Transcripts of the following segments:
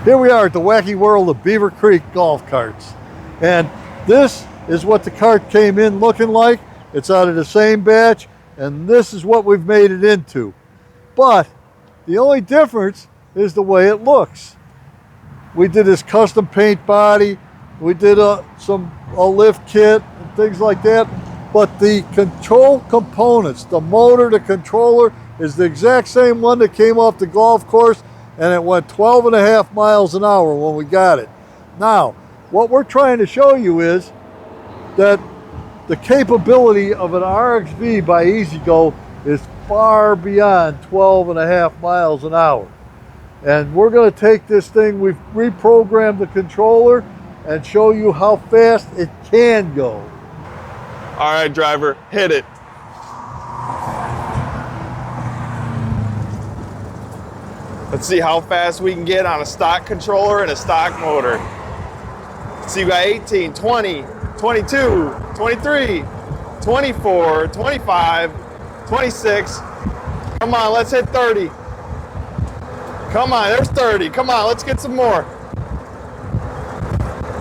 Here we are at the wacky world of Beaver Creek Golf Carts. And this is what the cart came in looking like. It's out of the same batch, and this is what we've made it into. But the only difference is the way it looks. We did this custom paint body, we did a lift kit and things like that, but the control components, the motor, the controller, is the exact same one that came off the golf course, and it went 12.5 miles an hour when we got it. Now, what we're trying to show you is that the capability of an RXV by EZ-Go is far beyond 12.5 miles an hour. And we're going to take this thing, we've reprogrammed the controller and show you how fast it can go. All right, driver, hit it. Let's see how fast we can get on a stock controller and a stock motor. So you got 18, 20, 22, 23, 24, 25, 26. Come on, let's hit 30. Come on, there's 30. Come on, let's get some more.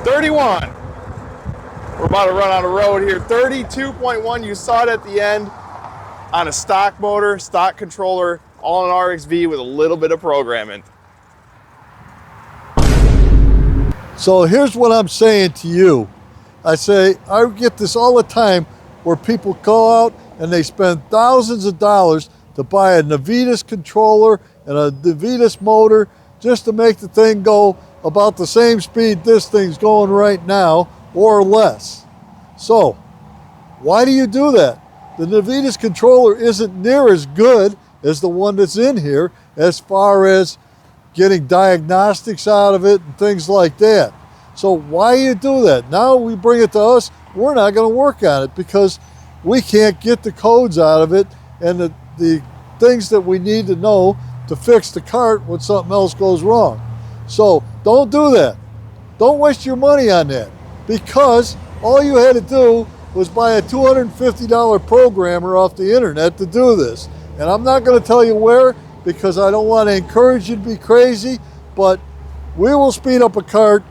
31. We're about to run on the road here. 32.1, you saw it at the end on a stock motor, stock controller, all in RXV with a little bit of programming. So here's what I'm saying to you. I get this all the time where people go out and they spend thousands of dollars to buy a Navitas controller and a Navitas motor just to make the thing go about the same speed this thing's going right now or less. So why do you do that? The Navitas controller isn't near as good as the one that's in here as far as getting diagnostics out of it and things like that. So why you do that? Now we bring it to us, we're not going to work on it because we can't get the codes out of it and the things that we need to know to fix the cart when something else goes wrong. So don't do that. Don't waste your money on that, because all you had to do was buy a $250 programmer off the internet to do this. And I'm not going to tell you where, because I don't want to encourage you to be crazy, but we will speed up a cart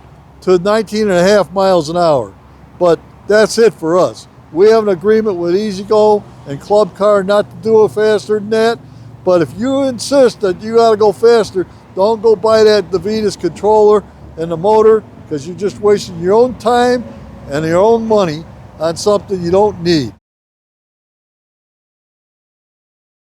to 19.5 miles an hour. But that's it for us. We have an agreement with EZ-Go and Club Car not to do it faster than that. But if you insist that you got to go faster, don't go buy that Navitas controller and the motor, because you're just wasting your own time and your own money on something you don't need.